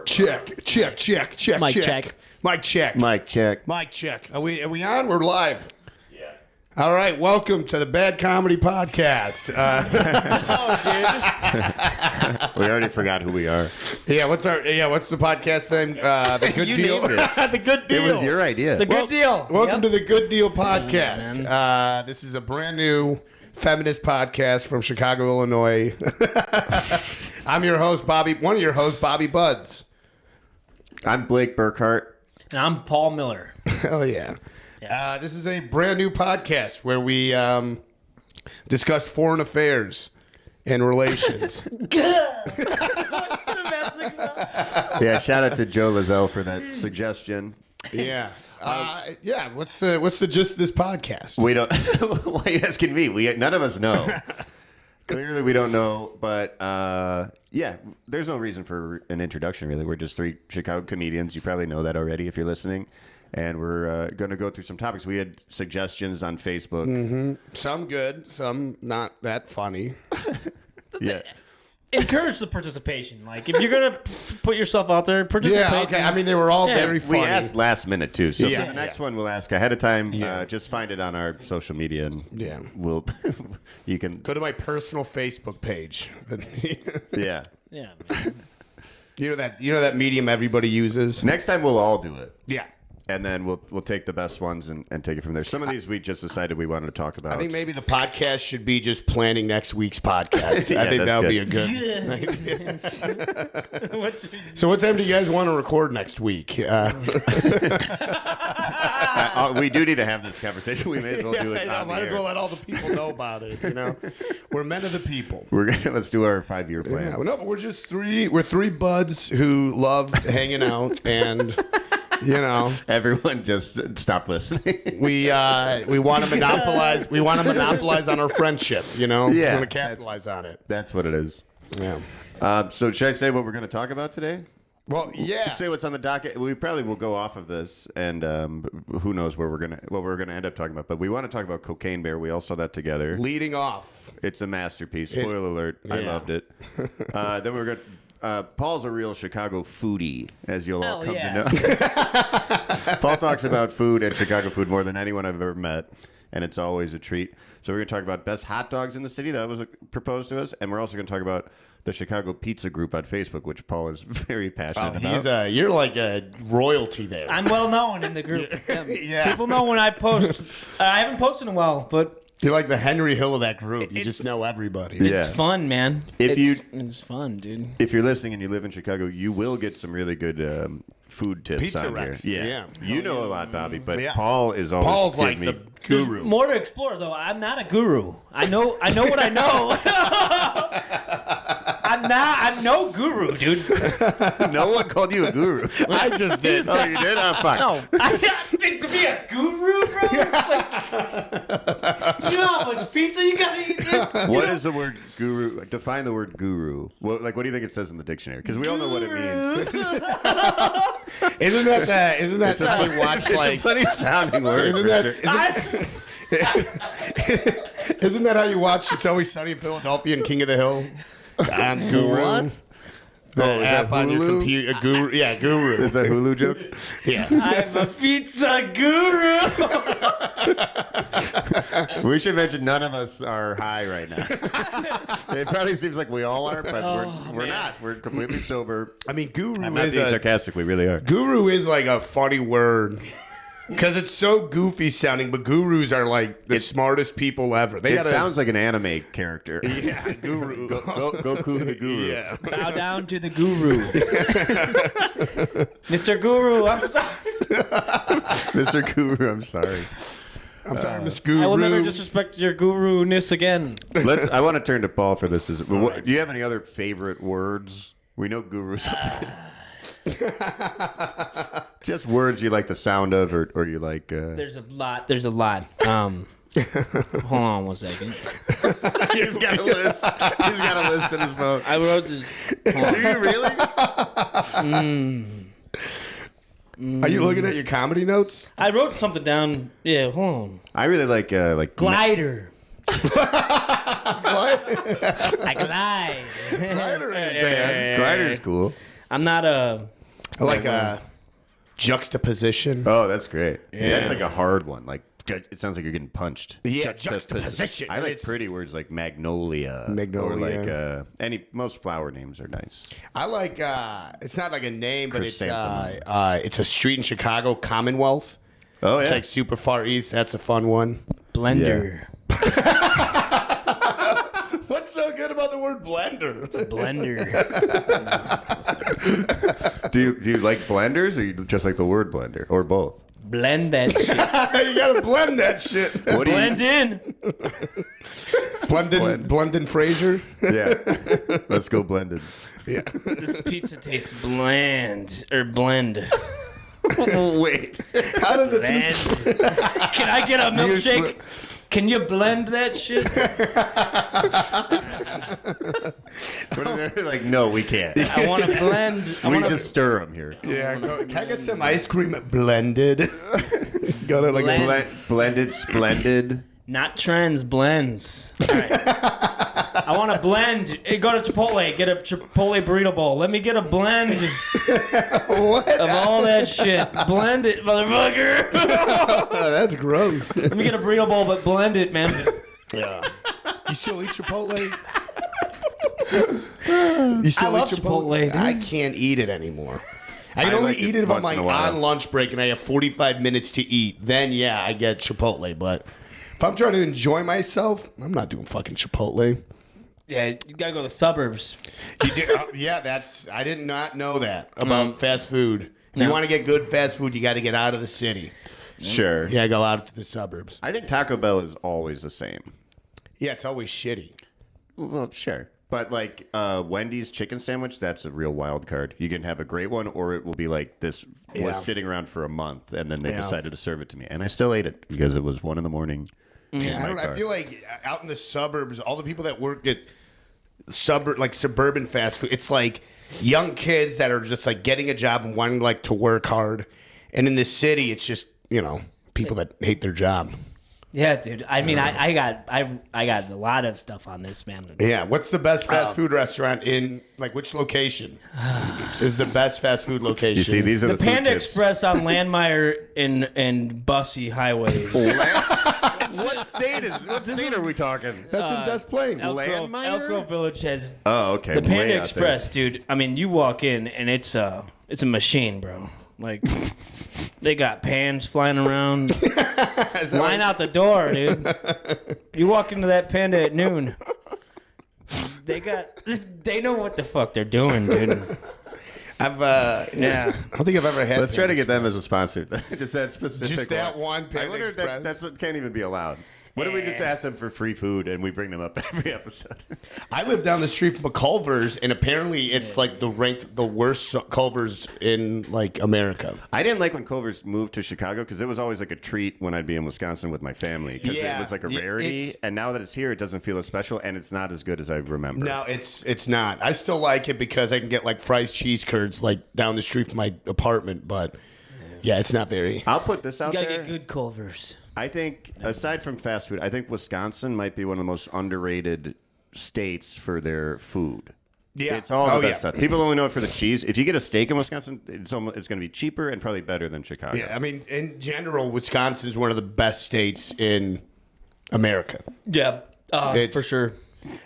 Check. Mic check. Mic check. Mic check. Mic check. Are we on? We're live. Yeah. All right. Welcome to the Bad Comedy Podcast. We already forgot who we are. What's the podcast name? The Good You Deal. named it. The Good Deal. It was your idea. The Good Deal. Welcome to the Good Deal Podcast. This is a brand new feminist podcast from Chicago, Illinois. I'm your host, Bobby. One of your hosts, Bobby Buds. I'm Blake Burkhart. And I'm Paul Miller. Hell yeah. This is a brand new podcast where we discuss foreign affairs and relations. Yeah, shout out to Joe Lazelle for that suggestion. Yeah. What's the gist of this podcast? We don't. Why are you asking me? None of us know. Clearly, we don't know. But there's no reason for an introduction. Really, we're just three Chicago comedians. You probably know that already if you're listening. And we're going to go through some topics. We had suggestions on Facebook. Mm-hmm. Some good, some not that funny. Yeah. Encourage the participation. Like, if you're going to put yourself out there, participate. Yeah, okay. I mean, they were all very funny. We asked last minute, too. So Yeah. for the next one, we'll ask ahead of time. Just find it on our social media, and we'll you can Go to my personal Facebook page. Yeah. Yeah. You know that medium everybody uses? Next time, we'll all do it. Yeah. And then we'll take the best ones and take it from there. Some of these we just decided we wanted to talk about. I think maybe the podcast should be just planning next week's podcast. Yeah, I think that would be a good. good. So what time do you guys want to record next week? We do need to have this conversation. We may as well do it. On might the as well air. let all the people know about it. You know, we're men of the people. Let's do our 5-year plan. Yeah, no, but we're just three. We're three buds who love hanging out, and you know, Everyone just stop listening. we want to monopolize. We want to monopolize on our friendship. You know, Yeah. we want to capitalize on it. That's what it is. Yeah. So should I say what we're going to talk about today? Well, yeah. Say what's on the docket. We probably will go off of this, and who knows what we're gonna end up talking about. But we want to talk about Cocaine Bear. We all saw that together. Leading off. It's a masterpiece. Spoiler alert. I yeah. loved it. Then we're going to... Paul's a real Chicago foodie, as you'll all come to know. Paul talks about food and Chicago food more than anyone I've ever met, and it's always a treat. So we're going to talk about best hot dogs in the city. That was proposed to us. And we're also going to talk about the Chicago Pizza Group on Facebook, which Paul is very passionate about. You're like a royalty there. I'm well known in the group. Yeah. People know when I post. I haven't posted in a while, but You're like the Henry Hill of that group. You just It's- know everybody. Yeah. it's fun, man. It's fun, dude. If you're listening and you live in Chicago, you will get some really good food tips Pizza on Rex, here. yeah. You know a lot, Bobby, but Yeah. Paul is always Paul's like giving me... the There's guru. more to explore, though. I'm not a guru. I know what I know. I'm no guru, dude. No one called you a guru. I just did. Oh, you did? I'm fine. No, I think to be a guru, bro. Like, you know how much pizza you gotta eat? Dude? What is the word guru? Define the word guru. What do you think it says in the dictionary? Because we all know what it means. Isn't that how you watch like? Funny sounding word. Isn't that how you watch It's Always Sunny in Philadelphia and King of the Hill? On Guru. What? The Oh, is app that on your Hulu? computer. Guru. Yeah, Guru. Is that a Hulu joke? Yeah. I'm a pizza guru. We should mention none of us are high right now. It probably seems like we all are, but we're not. We're completely sober. I mean, Guru I'm not is being sarcastic. We really are. Guru is like a funny word. Because it's so goofy sounding, but gurus are like the smartest people ever. It sounds like an anime character. Yeah, Guru. Goku the Guru. Yeah. Bow down to the guru. Mr. Guru, I'm sorry. Mr. Guru, I'm sorry. I'm sorry, Mr. Guru. I will never disrespect your guru-ness again. I want to turn to Paul for this. Do you have any other favorite words? We know Guru's. Just words you like the sound of, or you like. There's a lot. Hold on one second. He's got a list. He's got a list in his phone. I wrote this. Do you really? Are you looking at your comedy notes? I wrote something down. Yeah, hold on. I really like Glider. What? I glide. Glider ain't bad. Glider's cool. I'm not a. I like juxtaposition. Oh, that's great. Yeah. That's like a hard one. Like it sounds like you're getting punched. Yeah, juxtaposition. I like It's- pretty words like magnolia. Magnolia. Or like most flower names are nice. I like it's not like a name, but Chrysanthemum. it's a street in Chicago, Commonwealth. Oh yeah. It's like super far east. That's a fun one. Blender. What's so good about the word blender? Blender. do you like blenders or you just like the word blender or both? Blend that shit. You gotta blend that shit. What do you? Blend in. Blendin Fraser. Yeah. Let's go blended. Yeah. This pizza tastes bland or blend. Wait. How does it? Blend. Can I get a milkshake? Can you blend that shit? What are they like? No, we can't. I want to blend. We just stir them here. Yeah. Can I get some ice cream blended? Got it like Blend. Blended, splendid. Not trends, blends. All right. I want to blend. Hey, go to Chipotle. Get a Chipotle burrito bowl. Let me get a blend what? of all that shit. Blend it, motherfucker. That's gross. Let me get a burrito bowl, but blend it, man. Yeah. You still eat Chipotle? You still I love Chipotle, dude. I can't eat it anymore. I can I only like eat it it if I'm once like in a while. on lunch break and I have 45 minutes to eat. Then yeah, I get Chipotle. But if I'm trying to enjoy myself, I'm not doing fucking Chipotle. Yeah, you gotta go to the suburbs. You did, yeah, I did not know that about fast food. If you No. want to get good fast food, you got to get out of the city. Sure. Yeah, go out to the suburbs. I think Taco Bell is always the same. Yeah, it's always shitty. Well, sure. But like Wendy's chicken sandwich, that's a real wild card. You can have a great one, or it will be like this Yeah. was sitting around for a month, and then they Yeah. decided to serve it to me, and I still ate it because it was 1 a.m. Yeah, I don't know. I feel like out in the suburbs, all the people that work at suburban fast food, it's like young kids that are just like getting a job and wanting like to work hard. And in the city, it's just, people that hate their job. Yeah, dude. I mean, I got a lot of stuff on this, man. Yeah. What's the best fast food restaurant in like which location is the best fast food location? You see, these are The the, food Panda tips. Express on Landmeyer and Bussy highways. What state are we talking? That's in Des Plaines. Landmeyer? Elk Grove Village has Oh, okay. the Panda way out Express, dude. I mean, you walk in and it's a machine, bro. Like they got pans flying around. Line out the door, dude. You walk into that Panda at noon. They know what the fuck they're doing, dude. I've Yeah. I don't think I've ever had. Let's try to get them as a sponsor. Just that specific. Just that one I Panda wonder if Express. that can't even be allowed. What if we just ask them for free food and we bring them up every episode? I live down the street from a Culver's, and apparently it's like the worst Culver's in like America. I didn't like when Culver's moved to Chicago because it was always like a treat when I'd be in Wisconsin with my family because Yeah, it was like a yeah, rarity. it's- And now that it's here, it doesn't feel as special and it's not as good as I remember. No, it's not. I still like it because I can get like fries, cheese curds like down the street from my apartment, but yeah, it's not very. I'll put this You out gotta there. get good Culvers. I think, aside from fast food, I think Wisconsin might be one of the most underrated states for their food. Yeah. It's all the Oh, best yeah. stuff. People only know it for the cheese. If you get a steak in Wisconsin, it's going to be cheaper and probably better than Chicago. Yeah, I mean, in general, Wisconsin is one of the best states in America. Yeah, It's- for sure.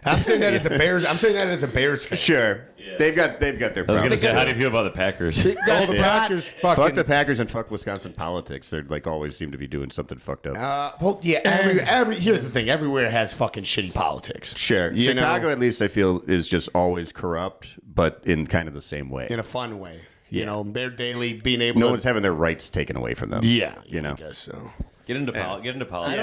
I'm saying that as a Bears. I'm saying that as a Bears fan. Sure. They've got their I was problems. gonna say, how do you feel about the Packers? All the Packers Fuck fucking. the Packers and fuck Wisconsin politics. They're like always seem to be doing something fucked up. Well, yeah. Every here's the thing. Everywhere has fucking shitty politics. Sure. You Chicago, know? at least, I feel, is just always corrupt, but in kind of the same way. In a fun way. You know, they're daily being able No to. one's having their rights taken away from them. Yeah, You know. I guess so. Get into politics.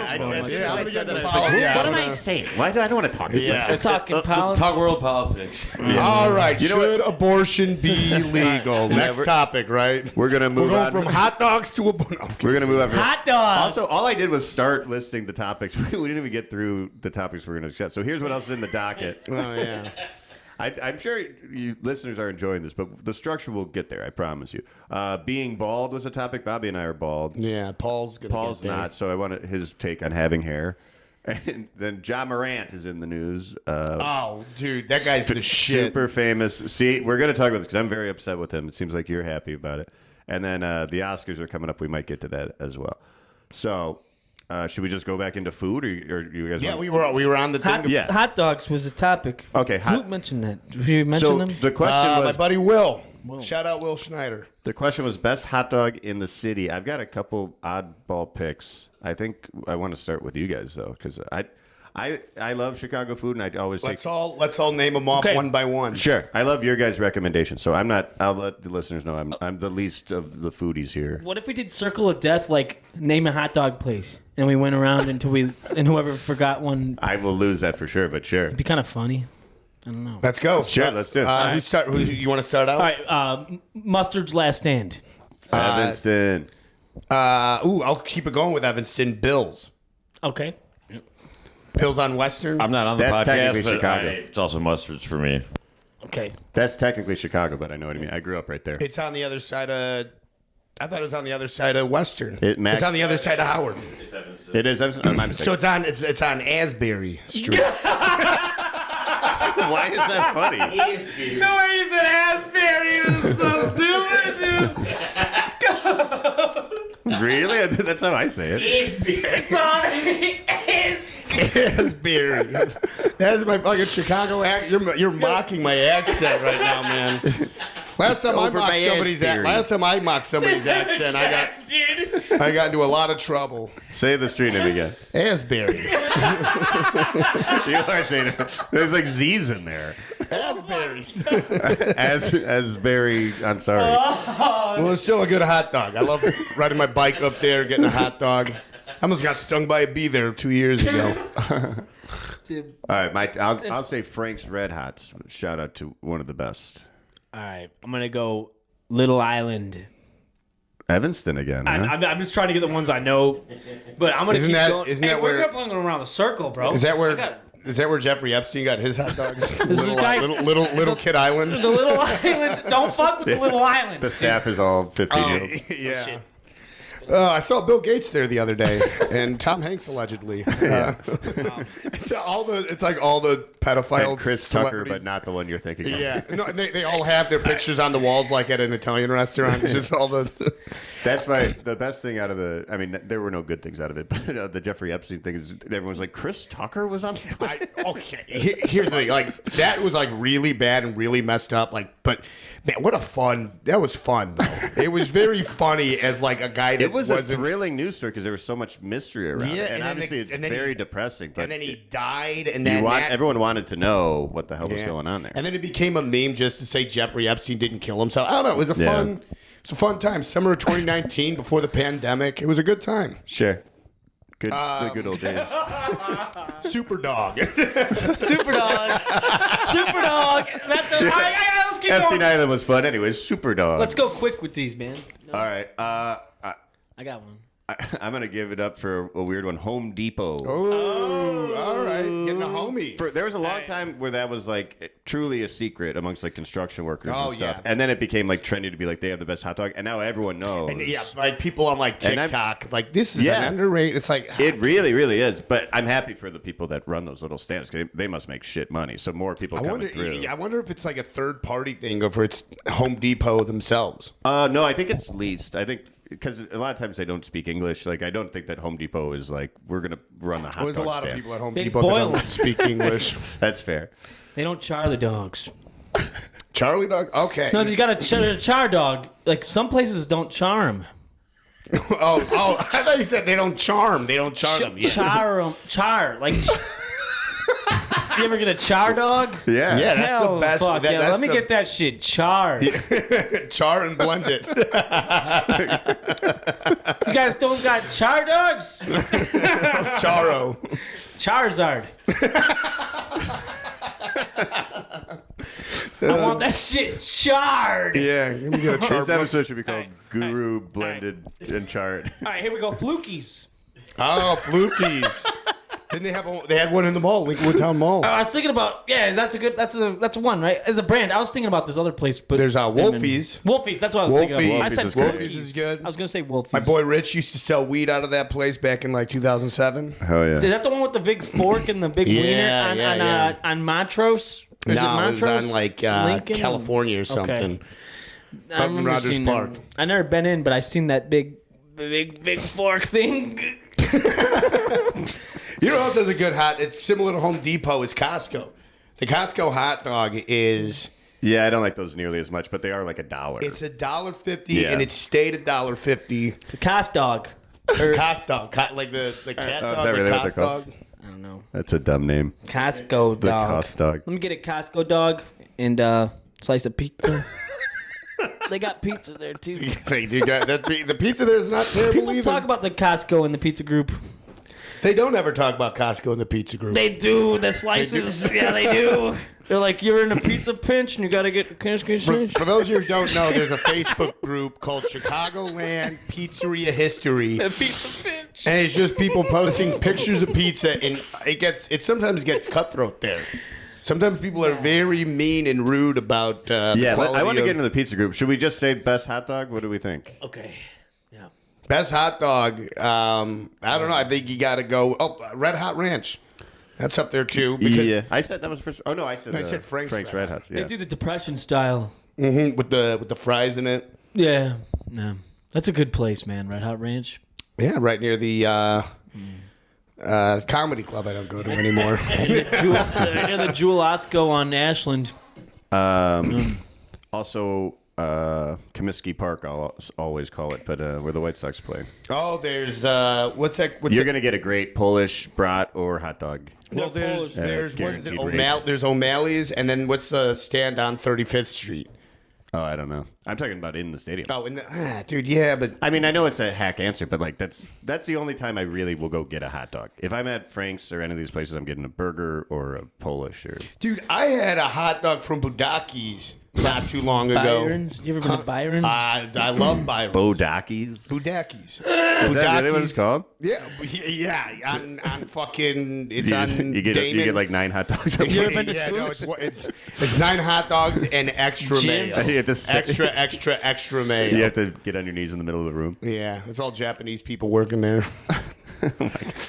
I don't know. Yeah, I'm gonna get into What politics. am I saying? Why do I don't want to talk this Yeah. We're talking politics. Talk world politics. All right. You know Should abortion be legal? Next we're- topic, right? We're gonna move We're going on. from hot dogs to abortion. We're gonna move on. Hot dogs. Also, all I did was start listing the topics. We didn't even get through the topics we're gonna discuss. So here's what else is in the docket. Oh yeah. I'm sure you listeners are enjoying this, but the structure will get there. I promise you. Being bald was a topic. Bobby and I are bald. Yeah. Paul's gonna. Paul's get there. not, so I wanted his take on having hair. And then John Morant is in the news. Oh, dude, that guy's the shit. Super famous. See, we're going to talk about this because I'm very upset with him. It seems like you're happy about it. And then the Oscars are coming up. We might get to that as well. So, should we just go back into food, or you guys? Yeah, we were on the thing. Yeah. Hot dogs was a topic. Okay, Who mentioned that? Did you mention So them? the question My was buddy Will. Shout out Will Schneider. the question was best hot dog in the city. I've got a couple oddball picks. I think I want to start with you guys though, because I love Chicago food, and I always take. Let's all name them off Okay. one by one. Sure, I love your guys' recommendations. So I'm not. I'll let the listeners know I'm the least of the foodies here. What if we did Circle of Death, like name a hot dog place, and we went around until and whoever forgot one, I will lose that for sure, but sure. it'd be kind of funny. I don't know. Let's go. Sure, let's do it. Who you want to start out? All right, Mustard's Last Stand. Evanston. I'll keep it going with Evanston. Bills. Okay. Bills on Western. I'm not on the That's podcast, technically but Chicago. it's also Mustard's for me. Okay. That's technically Chicago, but I know what I mean. I grew up right there. It's on the other side of. I thought it was on the other side of Western. Max- It's on the other side of Howard. It is. My mistake. So it's on Asbury Street. Why is that funny? No, he's an Asbury. This is so stupid, dude. Really? That's how I say it. Asbury. That's my fucking Chicago accent. You're mocking my accent right now, man. Last time I Over mocked by somebody's accent, I got into a lot of trouble. Say the street name again. Asbury. You are saying it. There's like Z's in there. Asbury. As very. I'm sorry. Well, it's still a good hot dog. I love riding my bike up there, getting a hot dog. I almost got stung by a bee there 2 years ago. All right, I'll say Frank's Red Hots. Shout out to one of the best. All right, I'm gonna go Little Island. Evanston again. Huh? I'm just trying to get the ones I know, but I'm gonna Isn't keep that- going. isn't Hey, that we're where- going around the circle, bro. Is that I where? got- Is that where Jeffrey Epstein got his hot dogs? This guy- little Kid Island. the Little Island? Don't fuck with the Little Island. The staff is all 15 years old. Yeah. I saw Bill Gates there the other day, and Tom Hanks allegedly. It's like all the pedophiles. And Chris Tucker, celebrities. but not the one you're thinking of. Yeah, no, they all have their pictures on the walls like at an Italian restaurant. It's just all the. That's the best thing out of the. I mean, there were no good things out of it, but the Jeffrey Epstein thing is everyone's like, Chris Tucker was on. Okay, here's the thing. Like that was like really bad and really messed up. Like, but man, that was fun though. It was very funny as like a guy that It was a wasn't. thrilling news story because there was so much mystery around Yeah, it, and and then obviously they- it's and then very he- depressing. But And then he died, and then everyone wanted to know what the hell was Yeah. going on there. And then it became a meme just to say Jeffrey Epstein didn't kill himself. I don't know. It was a Yeah. fun. It's a fun time. Summer of 2019, before the pandemic. It was a good time. Sure, the good old days. Super dog. Super dog. Super dog. Let's keep Epstein going. Island was fun. Anyways, Super Dog. Let's go quick with these, man. All right. I got one. I'm gonna give it up for a weird one. Home Depot. Oh, all right. Getting a homie. There was a long time where that was like truly a secret amongst like construction workers Oh, and stuff, yeah. and then it became like trendy to be like they have the best hot dog, and now everyone knows. And yeah, like people on like And I've- TikTok, like this is Yeah. an underrated. It's like It really, really is. But I'm happy for the people that run those little stands because they must make shit money. So more people I coming wonder. through. Yeah, I wonder if it's like a third party thing or if it's Home Depot themselves. No, I think it's leased. I think because a lot of times they don't speak English. Like I don't think that Home Depot is like we're gonna run the hot There's a dog lot stand. of people at Home They Depot that boil don't them. speak English. That's fair. They don't char the dogs. Charlie dog. Okay. No, you got a char dog. Like some places don't char them. Oh! I thought you said they don't charm. They don't char them. Yeah. Char. Like, you ever get a char dog? Yeah. Yeah, that's Hell the best. fuck yeah. That's Let me the- get that shit charred. char and blend it. You guys don't got char dogs? Charo. Charizard. I want that shit charred. Yeah, let me get a char. This episode should be called Guru Blended and Chart. All right, here we go. Flukies. Oh, Flukies. Didn't they have? They had one in the mall, Lincolnwood Town Mall. I was thinking about that's one, right? As a brand. I was thinking about this other place, but There's Wolfie's. Wolfie's, that's what I was thinking of. I Wolfie's said is good. Wolfie's is good. I was gonna say Wolfie's. My boy Rich used to sell weed out of that place back in like 2007. Hell yeah. Is that the one with the big fork and the big wiener on Montrose? Or is it No, it Montrose? was on like Lincoln? California or something. I Up in remember Rogers seeing Park. them. I never been in, but I seen that big fork thing. You know what else has a good hot? It's similar to Home Depot. Is Costco. The Costco hot dog is Yeah, I don't like those nearly as much, but they are like $1. it's $1.50 Yeah. and it stayed $1.50. It's a Cost dog. Or, Costco, like the cat Oh, is dog, that or really what they're Costco called? dog. I don't know. That's a dumb name. Costco The dog. cost dog. Let me get a Costco dog and slice of pizza. They got pizza there too. They do got that. The pizza there is not terrible People either. talk about the Costco and the pizza group. They don't ever talk about Costco in the pizza group. They do the slices. Yeah, they do. They're like, you're in a pizza pinch and you gotta get For those of you who don't know, there's a Facebook group called Chicagoland Pizzeria History. a pizza pinch. And it's just people posting pictures of pizza, and it sometimes gets cutthroat there. Sometimes people are very mean and rude about Yeah, but I want to of get into the pizza group. Should we just say best hot dog? What do we think? Okay. Yeah. best hot dog. I don't know. I think you got to go. Oh, Red Hot Ranch. That's up there too. Because Yeah, I said that was first. Oh no, I said Frank's Red Hots. They Yeah, do the Depression style. with the fries in it. Yeah. No. That's a good place, man. Red Hot Ranch. Yeah, right near the comedy club I don't go to anymore. Near the Jewel Osco on Ashland. Also, Comiskey Park, I'll always call it, but where the White Sox play. Oh, there's what's that? You're gonna get a great Polish brat or hot dog. Well, there's what is it? guaranteed rates. There's O'Malley's, and then what's the stand on 35th Street? Oh, I don't know. I'm talking about in the stadium. Oh, dude, yeah, but I mean, I know it's a hack answer, but like that's the only time I really will go get a hot dog. If I'm at Frank's or any of these places, I'm getting a burger or a Polish or. dude, I had a hot dog from Budaki's not too long ago. Byron's. You ever been to Byron's? I love Byron's. Bodakis. Budaki's. Is that really what it's called? Yeah. On fucking, it's on You Damon. get like 9 hot dogs. You ever been to Yeah, no, Duke's? it's 9 hot dogs and extra Jim? mayo. You have to sit- Extra mayo. You have to get on your knees in the middle of the room. Yeah, it's all Japanese people working there.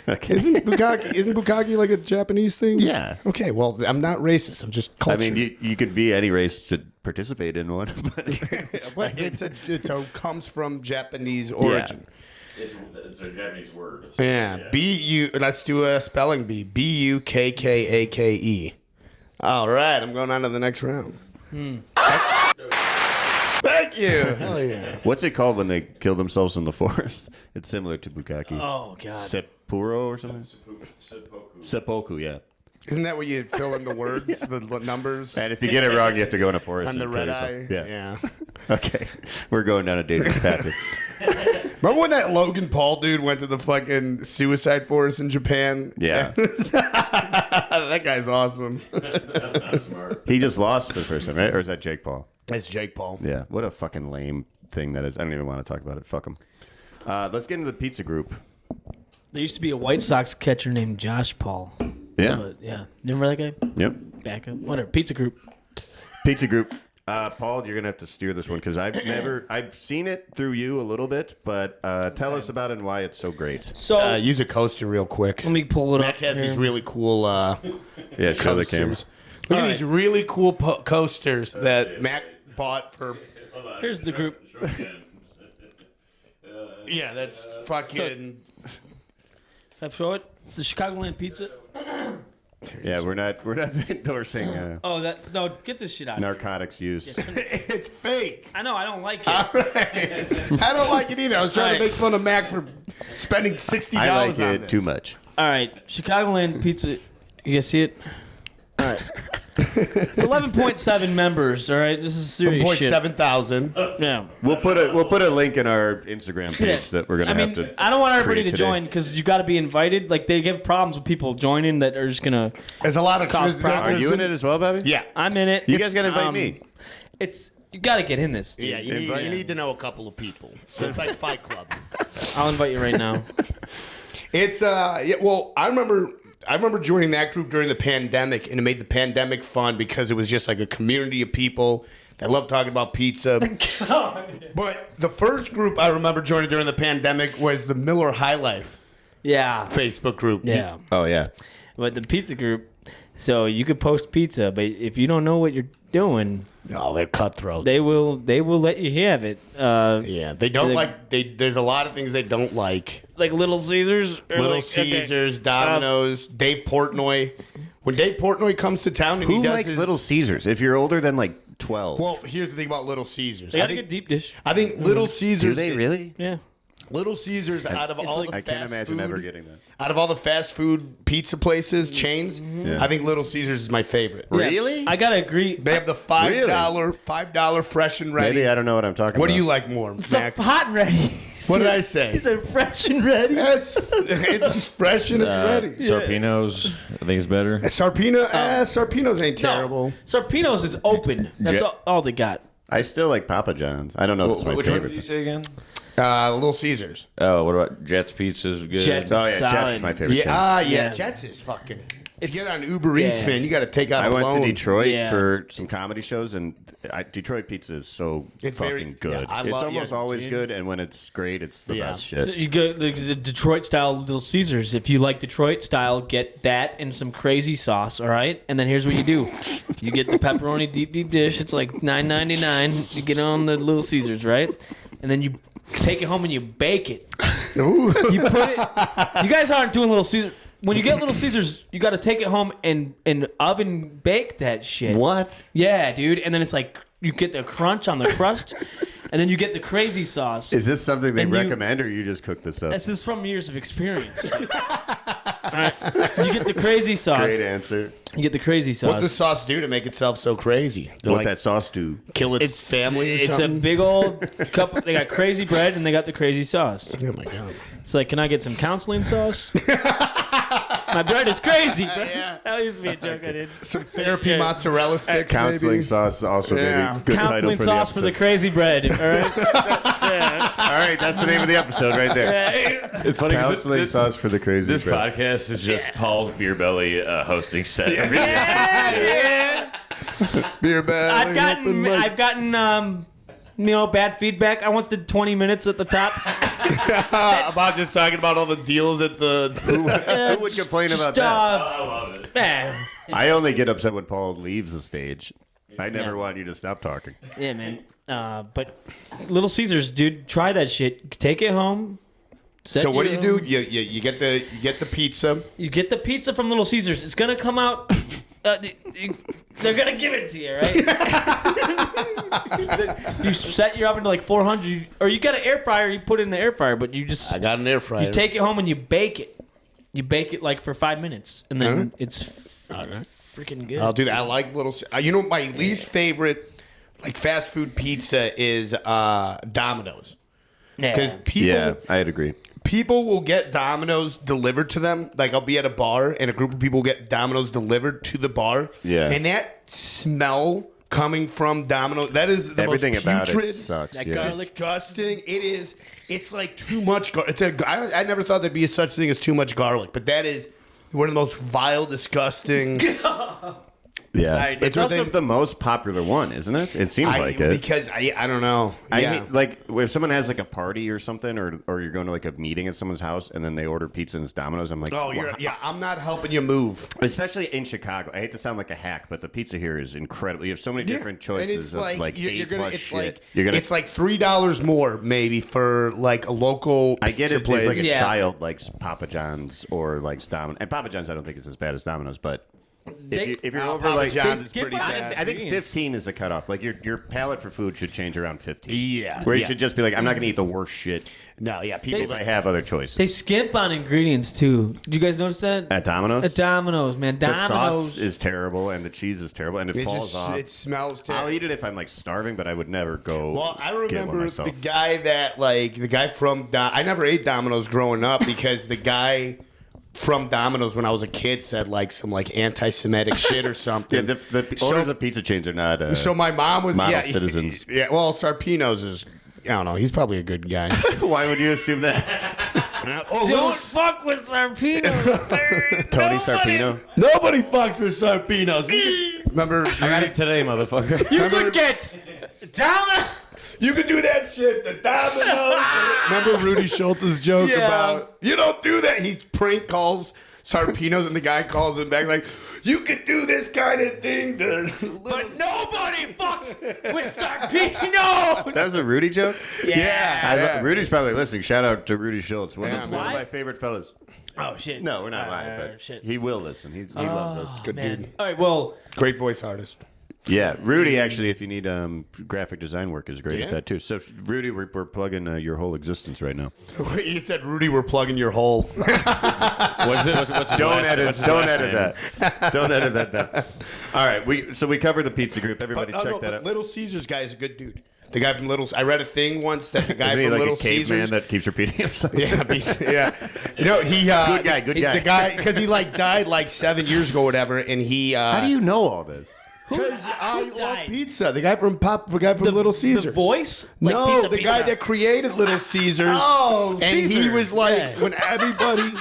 Okay. Isn't Bukkake like a Japanese thing? Yeah. Okay, well, I'm not racist. I'm just I cultured. mean, you could be any race to participate in one. But it's a comes from Japanese origin. It's a Japanese word. Yeah. B-U. Let's do a spelling bee. Bukkake. All right, I'm going on to the next round. Thank you. Hell yeah. What's it called when they kill themselves in the forest? It's similar to Bukkake. Oh, God. Seppuro or something? Seppuku, yeah. Isn't that where you fill in the words, the numbers? And if you get it wrong, you have to go in a forest On the and kill red eye? yourself. Yeah. Okay. We're going down a dangerous path here. Remember when that Logan Paul dude went to the fucking suicide forest in Japan? Yeah. That guy's awesome. That's not smart. He just lost for the first time, right? Or is that Jake Paul? That's Jake Paul. Yeah. What a fucking lame thing that is. I don't even want to talk about it. Fuck him. Let's get into the pizza group. There used to be a White Sox catcher named Josh Paul. Yeah. But, yeah. Remember that guy? Yep. Back up. Whatever. Pizza group. Pizza group. Paul, you're gonna have to steer this one because I've seen it through you a little bit, but tell us about it and why it's so great. So, Use a coaster real quick. let me pull it Mac up. has here. these really cool Yeah, show the camera. coasters. Look at these really cool coasters that Mac bought for. Here's the group. Yeah, that's fucking. Can I show it? It's the Chicagoland Pizza. Yeah, we're not endorsing No, get this shit out. narcotics use. It's fake. I know, I don't like it. All right. I don't like it either. I was trying to make fun of Mac for spending $60 I like on it this. too much. All right, Chicagoland Pizza. You guys see it? All right. It's 11.7 members. All right, this is serious shit. 1.7,000. Yeah. We'll put a link in our Instagram page that we're gonna I mean, have to. I don't want everybody create to today. join because you got to be invited. Like they have problems with people joining that are just gonna. There's a lot of Cost Are you in it as well, Bobby? Yeah. I'm in it. You guys gotta invite me. It's you got to get in this. Dude. Yeah, you need to know a couple of people. So it's like Fight Club. I'll invite you right now. It's well, I remember I remember joining that group during the pandemic, and it made the pandemic fun because it was just like a community of people that love talking about pizza. But the first group I remember joining during the pandemic was the Miller High Life Yeah. Facebook group. Yeah. Oh yeah. But the pizza group, so you could post pizza, but if you don't know what you're doing, No, they're cutthroat. they will let you have it. Yeah, they don't They- like. There's a lot of things they don't like. Like Little Caesars. Or Little like- okay. Caesars, Domino's, Dave Portnoy. When Dave Portnoy comes to town and Who he does likes his, Little Caesars? If you're older than like 12. well, here's the thing about Little Caesars. They I got a good think, deep dish. I think Little do Caesars. they really? Yeah. Little Caesars out of all like- the I can't fast imagine food, ever getting that. out of all the fast food pizza places chains, Yeah. I think Little Caesars is my favorite. Yeah. Really? I gotta agree. They have the $5 fresh and ready. Maybe I don't know what I'm talking What about. do you like more, So Mac? hot and ready. What did I say? He said fresh and ready. It's fresh and it's ready. Sarpinos, I think it's better. Sarpinos ain't terrible. No, Sarpinos is open. That's Ja- all they got. I still like Papa John's. I don't know if it's my Which one favorite. did you say again? Little Caesars. Oh, what about Jets Pizza's good? Jets. Oh yeah, Jets Solid. is my favorite. Yeah, chain. Yeah. Jets is fucking. It's- Get on Uber Eats, yeah. man. You got to take out I a went loan. to Detroit Yeah. for some comedy shows, and Detroit pizza is so It's fucking very- good. yeah, I It's love- almost yeah, always dude. good, and when it's great, it's the Yeah. best shit. So you go the Detroit style Little Caesars. If you like Detroit style, get that and some crazy sauce. All right, and then here's what you do: you get the pepperoni deep dish. It's like $9.99. You get on the Little Caesars, right? And then you take it home and you bake it. Ooh. You put it. You guys aren't doing Little Caesars. When you get Little Caesars, you got to take it home and oven bake that shit. What? Yeah, dude. And then it's like you get the crunch on the crust, and then you get the crazy sauce. Is this something they And you- recommend, or you just cook this up? This is from years of experience. Alright. You get the crazy sauce. Great answer. You get the crazy sauce. What does sauce do to make itself so crazy? They What like that sauce do? kill its family or It's something? a big old cup. They got crazy bread and they got the crazy sauce. Oh my god. It's like, can I get some counseling sauce? My bread is crazy, bro. Yeah. That used to be a joke I did. Some therapy Yeah. mozzarella sticks, Counseling maybe. sauce also Yeah. maybe good title Counseling for sauce the for the episode. crazy bread. All right. Yeah. All right, that's the name of the episode right there. Yeah. It's funny because Counseling sauce for the crazy. this bread. podcast is just Paul's Beer Belly hosting set. Yeah. Beer belly. I've gotten bad feedback. I once did 20 minutes at the top. about just talking about all the deals at the. Who would complain about that? I love it. Yeah, I only get upset when Paul leaves the stage. I never Yeah. want you to stop talking. yeah, man. But Little Caesars, dude, try that shit. Take it home. Set So what do your you own- do? You get the pizza. You get the pizza from Little Caesars. It's gonna come out. They're gonna give it to you, right? You set your oven to like 400, or you got an air fryer. You put it in the air fryer, but you just I got an air fryer. you take it home and you bake it. You bake it like for 5 minutes, and then Alright. it's freaking good. I'll do that. I like little. You know, my least favorite, like fast food pizza is Domino's because Yeah. people. Yeah, I'd agree. People will get Domino's delivered to them. Like I'll be at a bar and a group of people get Domino's delivered to the bar. Yeah. And that smell coming from Domino's, that is the Everything most about putrid, it sucks. That Yeah. garlic- disgusting. It is. It's like too much. I never thought there'd be a such thing as too much garlic, but that is one of the most vile, disgusting. Yeah, Sorry, it's what also they- the most popular one, isn't it? It seems like it. Because I don't know. I Yeah. mean, like if someone has like a party or something, or you're going to like a meeting at someone's house and then they order pizza and it's Domino's, I'm like, Oh, wow. yeah. I'm not helping you move. Especially in Chicago. I hate to sound like a hack, but the pizza here is incredible. You have so many different And it's choices of like you're eight gonna, plus it's shit. like You're gonna. it's like $3 more maybe for like a local I get pizza it. place. If like a Yeah. child likes Papa John's or likes Domino's, and Papa John's I don't think it's as bad as Domino's, but if you're over Papa like, John's is skip pretty on bad. honestly, I think 15 is a cutoff. Like your palate for food should change around 15. Yeah. Where you Yeah. should just be like, I'm not gonna eat the worst shit. No, yeah, people. If I have other choices. They skimp on ingredients too. Do you guys notice that? At Domino's, At Domino's, man. the Domino's sauce is terrible and the cheese is terrible and it It falls just off. it smells I'll terrible. eat it if I'm like starving, but I would never go. Well, I get one remember myself. the guy from I never ate Domino's growing up because the guy from Domino's when I was a kid said like some like anti-Semitic shit or something. Yeah, the owners of pizza chains are not. So my mom was Model yeah, citizens. Yeah, well, Sarpino's is I don't know. He's probably a good guy. Why would you assume that? Oh, Don't fuck with Sarpinos. Tony Sarpino. nobody fucks with Sarpinos. Remember? I got it today, motherfucker. You could get Domino. You could do that shit. The dominoes. Remember Rudy Schultz's joke Yeah. about you don't do that. He prank calls Sarpinos, and the guy calls him back like, "You could do this kind of thing to." But nobody fucks with Sarpinos. That was a Rudy joke? Yeah. Rudy's probably listening. Shout out to Rudy Schultz. One, this of, one of live? my favorite fellas. Oh shit. No, we're not All live, right, but shit. he will listen. He loves us. Good Man. dude. All right. Well, Great voice artist. Yeah, Rudy, actually, if you need graphic design work, is great Yeah. at that, too. So, Rudy, we're plugging your whole existence right now. You said, Rudy, we're plugging your hole. What's his Don't last- edit. what's his Don't last edit name? that. Don't edit that. All right, we covered the pizza group. Everybody But, check no, that but out. Little Caesars guy is a good dude. The guy from Little. I read a thing once that the guy Isn't he from like Little a caveman Caesars. that keeps repeating himself? Yeah. You know, he Good guy, good he's guy. The guy because he like died like 7 years ago, or whatever, and he. How do you know all this? Because I love died? pizza. The guy from Little Caesars. the voice. Like No, pizza, the guy pizza. that created Little Caesars. Oh, and he Caesar. was like, Yeah. when everybody.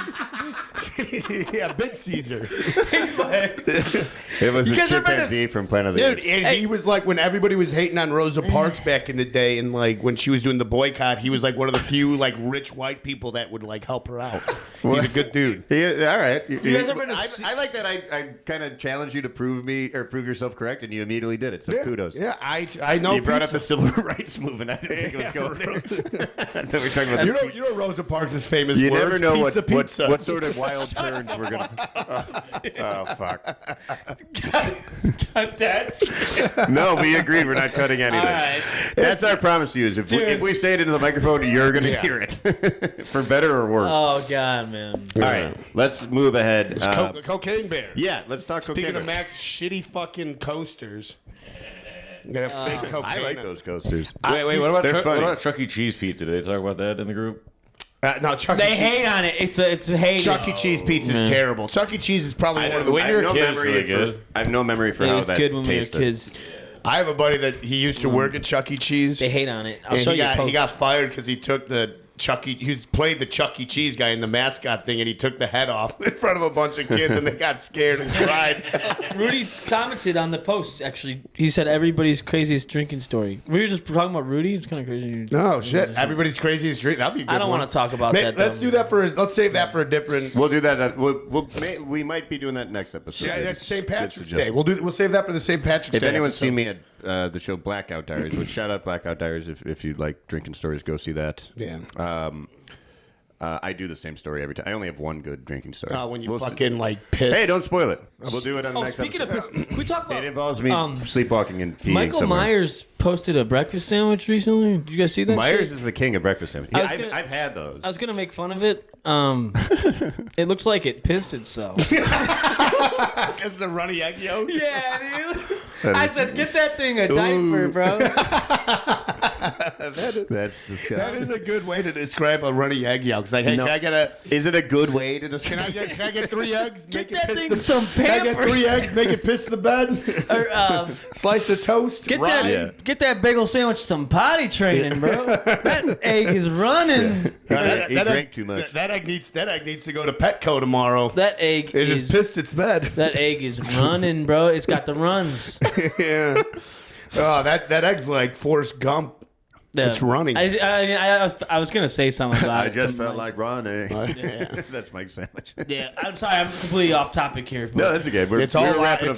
Yeah, Big Caesar. It was You a guys remember chimpanzee this- from Planet of the Dude, Apes. and he was like, when everybody was hating on Rosa Parks back in the day, and like when she was doing the boycott, he was like one of the few like rich white people that would like help her out. He's a good dude. All right. You guys ever been to I like that I kind of challenged you to prove yourself correct, and you immediately did it. So kudos. Yeah, I know. You brought up pizza. the civil rights movement. I didn't think it was going there. I thought we were talking about You this. know Rosa Parks is famous. You words, never know pizza. what sort of wild turns we're gonna. Oh fuck! Cut that. No, we agreed. We're not cutting anything. All right. That's our promise to you. Is if we say it into the microphone, you're gonna Yeah. hear it, for better or worse. Oh god, man. All right, let's move ahead. Cocaine Bear. Yeah, let's talk Speaking cocaine. of Mac's shitty fucking coasters. You got fake cocaine. I like those coasters. Wait, what about They're funny. what about Chuck E. Cheese pizza? Did they talk about that in the group? No, Chuck E. They Cheese. hate on it. It's hate. Chuck E. Cheese pizza is terrible. Chuck E. Cheese is probably I one of the. when I you were have a no kid, it's memory really for. good. I have no memory for It how was that good when we were tasted. kids. I have a buddy that he used to work at Chuck E. Cheese. They hate on it. I'll And show he you. a got, post. he got fired because he took the Chuck E. He played the Chuck E. Cheese guy in the mascot thing, and he took the head off in front of a bunch of kids, and they got scared and cried. Rudy commented on the post. Actually, he said everybody's craziest drinking story. We were just talking about Rudy. It's kind of crazy. No shit! Everybody's crazy as street. That'd be. A good I don't one. want to talk about May- that. Let's though. do that for. Let's save that for a different. We'll do that. We might be doing that next episode. Yeah, that's St. Good Patrick's suggestion. Day. We'll save that for the St. Patrick's If Day. anyone's episode. seen me at the show Blackout Diaries, which shout out Blackout Diaries if you like drinking stories, go see that. Yeah. I do the same story every time. I only have one good drinking story. When you We'll see. fucking like piss. Hey, don't spoil it. We'll do it on the Oh, next speaking episode. of piss, can we talk about It involves me sleepwalking and peeing Michael somewhere. Myers posted a breakfast sandwich recently. Did you guys see that? Myers shit? is the king of breakfast sandwiches. I Yeah, was gonna- I've had those. I was gonna make fun of it. It looks like it pissed itself. Because the runny egg yolk. Yeah, dude. I said, get that thing a diaper, bro. That's That disgusting. is a good way to describe a runny egg yolk. It's like, hey, No. can I get a? Is it a good way to Can I get 3 eggs? Get Make it that piss thing the, some Can I get Pampers. 3 eggs? Make it piss the bed. Or, Slice of toast. get rye. that, Yeah. get that bagel sandwich some potty training, bro. That egg is running. He drank egg- too much. That egg needs to go to Petco tomorrow. That egg It is just pissed its bed. that egg is running, bro. It's got the runs. Yeah. Oh, that egg's like Forrest Gump. It's running. I was gonna say something about I it. just to felt Mike. like Ronnie. Yeah. That's Mike's sandwich. Yeah, I'm sorry. I'm completely off topic here. But No, that's okay. It's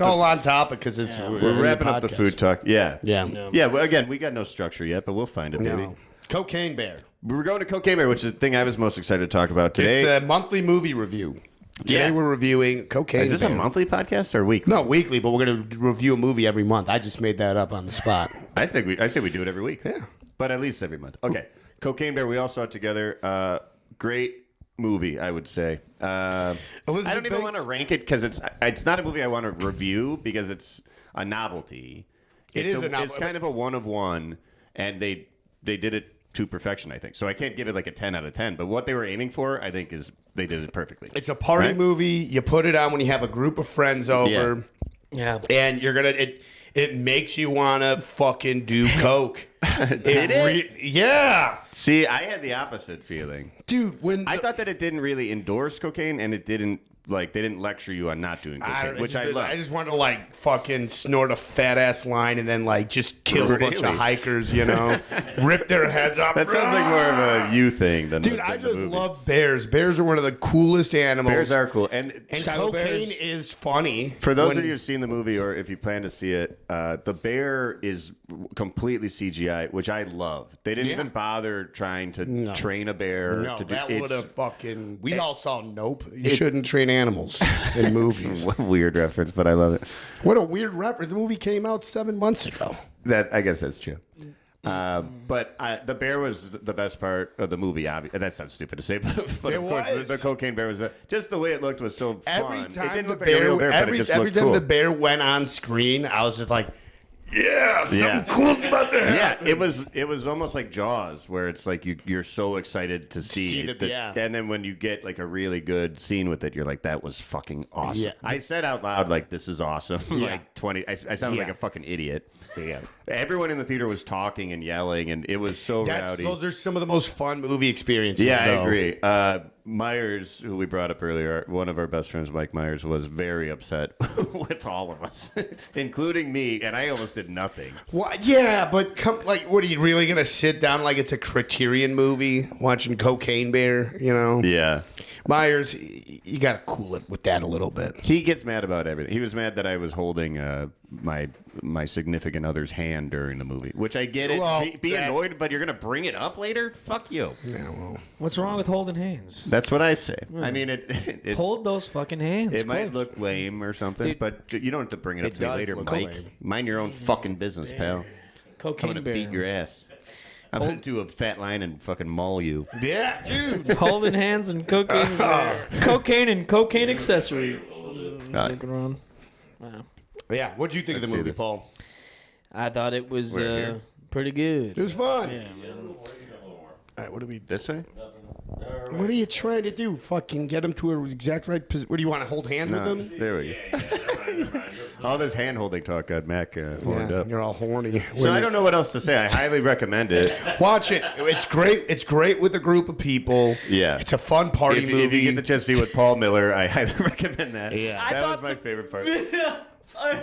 all on topic because it's We're wrapping up the food talk. Yeah. Yeah. Yeah, well, again, we got no structure yet, but we'll find it, maybe. No. Cocaine Bear. We're going to Cocaine Bear, which is the thing I was most excited to talk about today. It's a monthly movie review. Today Yeah. we're reviewing Cocaine Is this Bear. a monthly podcast or weekly? No, weekly, but we're going to review a movie every month. I just made that up on the spot. I say we do it every week. Yeah. But at least every month. Okay. Cocaine Bear, we all saw it together. Great movie, I would say. I Elizabeth don't even Banks. want to rank it because it's not a movie I want to review because it's a novelty. It's is a novelty. It's kind of a one of one, and they did it to perfection, I think. So I can't give it like a 10 out of 10, but what they were aiming for, I think, is they did it perfectly. It's a party Right? movie. You put it on when you have a group of friends over. Yeah. and you're gonna it makes you wanna fucking do coke. Did it? Yeah, See, I had the opposite feeling. dude. When I thought that it didn't really endorse cocaine, and it didn't they didn't lecture you on not doing cocaine, which I love. I just wanted to like fucking snort a fat ass line and then like just kill a bunch Really? of hikers, you know, rip their heads off. That sounds like more of a you thing than Dude, the, I than the just movie. love bears. Bears are one of the coolest animals. Bears are cool, and Chicago cocaine Bears. is funny. for those when- of you who've seen the movie, or if you plan to see it, the bear is completely CGI, which I love. They didn't Yeah. even bother trying to train a bear. No, to do, that it's- would have fucking. We all saw Nope. You shouldn't train animals in movies. What a weird reference, but I love it. What a weird reference. The movie came out 7 months ago. That I guess that's true. But the bear was the best part of the movie. That sounds stupid to say, but It of course, was. the cocaine bear was just the way it looked was so fun. Every It time didn't the look like a bear, real bear, but it every just time looked cool. the bear went on screen, I was just like, yeah, something Yeah. cool's about to happen. Yeah, it was almost like Jaws, where it's like you're so excited to see the- it, yeah. and then when you get like a really good scene with it, you're like, that was fucking awesome. Yeah. I said out loud like, this is awesome. Yeah. Like 20, I sounded like Yeah. a fucking idiot. Yeah. Everyone in the theater was talking and yelling, and it was so rowdy. Those are some of the most fun movie experiences. Yeah, though. I agree. Myers, who we brought up earlier, one of our best friends, Mike Myers, was very upset with all of us, including me, and I almost did nothing. Well, yeah, but what are you really gonna sit down like it's a Criterion movie watching Cocaine Bear? You know, Yeah. Myers, you gotta cool it with that a little bit. He gets mad about everything. He was mad that I was holding my significant other's hand during the movie, which I get it. Well, Be that- annoyed, but you're gonna bring it up later? Fuck you. Yeah, well, What's wrong with holding hands? That's what I say. I mean, it's, Hold those fucking hands. it might look lame or something, Dude. but you don't have to bring it up It to me does later, look Mike. lame. Mind your own fucking business, pal. I'm Cocaine gonna bear. beat your ass. I'm gonna do a fat line and fucking maul you. yeah, dude. Holding hands and cocaine. Cocaine and cocaine accessory. Looking around. Wow. Yeah, what'd you think of Let's the see movie, this. Paul? I thought it was We're here. pretty good. It was fun. Yeah, man. All right, what are we? This way? What are you trying to do? Fucking get him to an exact right position. What do you want to hold hands with No, him? there we go. All this hand holding talk got Mac horned up. You're all horny. So I don't know what else to say. I highly recommend it. Watch it. It's great. It's great with a group of people. Yeah. It's a fun party If, movie. if you get the chance to see with Paul Miller, I highly recommend that. Yeah. I That was thought my the- favorite part.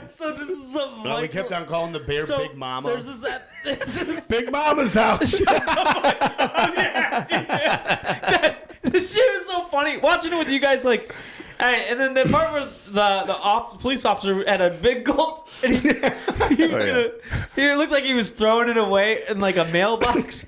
So this is something. Oh, we kept on calling the bear so Big Mama. There's this. There's this Big Mama's house. this shit was so funny. Watching it with you guys, like, and then the part where the police officer had a big gulp, and he he looked like he was throwing it away in like a mailbox.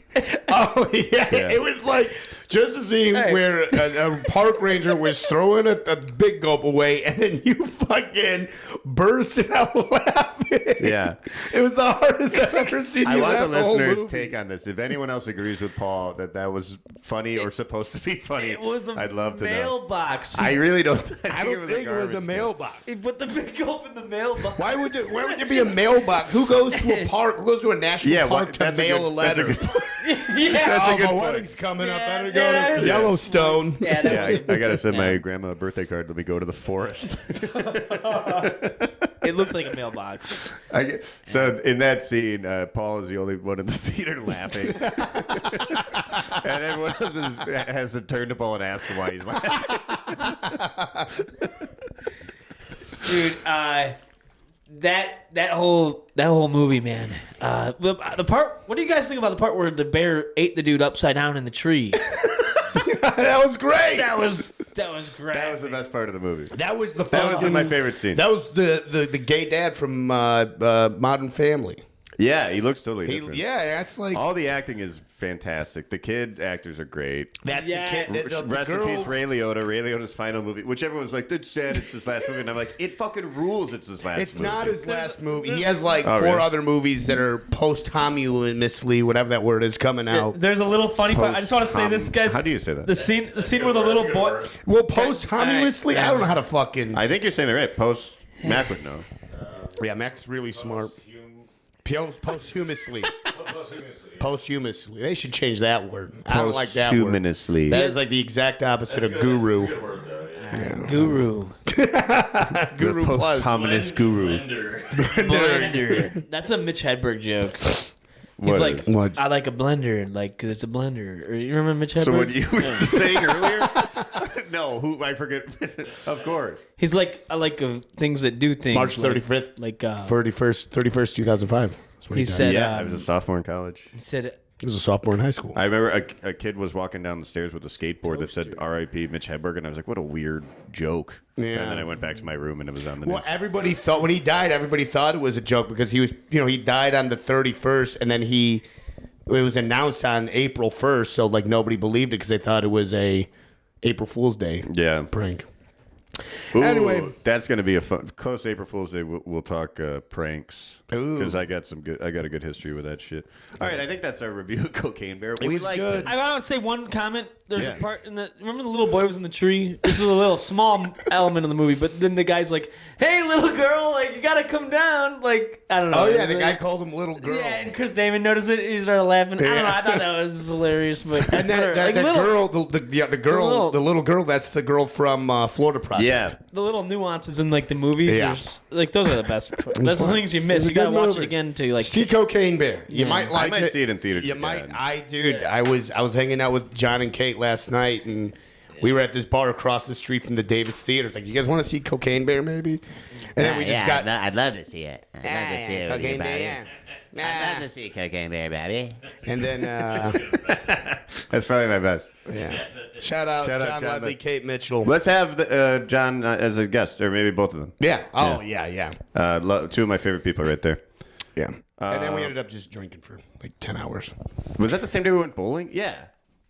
Oh yeah. Yeah. It was like just a scene Hey. where a park ranger was throwing a big gulp away, and then you fucking bursted out laughing. Yeah. It was the hardest I've ever seen I you want the laugh the whole listeners' movie. take on this. If anyone else agrees with Paul that was funny or supposed to be funny, It was a I'd love to know. mailbox. I really don't. I don't think it was a mailbox. He put the big gulp in the mailbox. Why would there be a mailbox? Who goes to a park? Who goes to a national Yeah, park to that's mail a that's letter? good point. Yeah. That's a good my point. wedding's coming up. Yeah, Better go yeah. to Yellowstone. Yeah, that Yeah, was I gotta send my grandma a birthday card. Let me go to the forest. it looks like a mailbox. So in that scene, Paul is the only one in the theater laughing, and everyone else has to turn to Paul and ask him why he's laughing. Dude, that whole movie, man. The part. What do you guys think about the part where the bear ate the dude upside down in the tree? That was great. That was great. That was the best part of the movie. That was the That was fucking- my favorite scene. That was the gay dad from Modern Family. Yeah, he looks totally different. Yeah, that's like All the acting is fantastic. The kid actors are great. that's Yes. the kid. The Rest girl, in peace, Ray Liotta. Ray Liotta's final movie, which everyone's like, "That's sad. It's his last movie," and I'm like, "It fucking rules. It's his last It's movie." not his last movie. He has like Oh, 4 really? other movies that are posthumously, whatever that word is, coming out. There's a little funny part. I just want to say this, guys. How do you say that? The scene where the little boy. Well, posthumously, I don't know how to fucking. I think you're saying it right. Post Mac would know. Yeah, Mac's really smart. Posthumously. Posthumously. They should change that word. I don't like that word. Posthumously. That is like the exact opposite of guru. Good word, though. Yeah. Yeah. Guru. Guru the Plus. post-hominous guru. Blender. That's a Mitch Hedberg joke. He's What like, is- What? I like a blender, like, because it's a blender. Or you remember Mitch Hedberg? So what you were just saying earlier? No, who I forget. Of course. He's like, I like things that do things. March 35th, Like, 31st, 2005. That's when he died. said, Yeah, I was a sophomore in college. he said, He was a sophomore in high school. I remember a kid was walking down the stairs with a skateboard that said "R.I.P. Mitch Hedberg," and I was like, "What a weird joke." Yeah. And then I went back to my room, and it was on the Well, news. everybody thought when he died, everybody thought it was a joke because he was, he died on the 31st, and then it was announced on April 1st, so like nobody believed it because they thought it was a April Fool's Day Yeah. prank. Ooh, Anyway. that's going to be a fun close to April Fool's Day. We'll talk pranks Ooh. because I got a good history with that shit. All right, I think that's our review of Cocaine Bear. We was liked good. it. I want to say one comment. There's Yeah. a part in the. Remember the little boy was in the tree? This is a little small element of the movie, but then the guy's like, "Hey, little girl, like you gotta come down." Like I don't know. Oh yeah, the guy called him little girl. Yeah, and Chris Damon noticed it. He started laughing. I don't know. I thought that was hilarious, but And that like girl, the girl, the little girl, that's the girl from Florida Project. Yeah, the little nuances in like the movies, Yeah. like those are the best. That's the fun. things you It miss. was a You gotta good watch movie. it again to like. See Cocaine Bear. You Yeah. might like I might it. see it in theaters. You again. might. I was hanging out with John and Kate last night, and we were at this bar across the street from the Davis Theater. It's like, you guys want to see Cocaine Bear, maybe? And then we just got. I'd love to see it. I'd love to see it with you, Cocaine buddy. Bear. I'd love to see Cocaine Bear, baby. And then, That's probably my best. yeah. Shout out Shout out John John Ledley, Led- Kate Mitchell. Let's have John as a guest, or maybe both of them. Yeah. Oh, yeah. Two of my favorite people right there. Yeah. And then we ended up just drinking for like 10 hours. Was that the same day we went bowling? Yeah.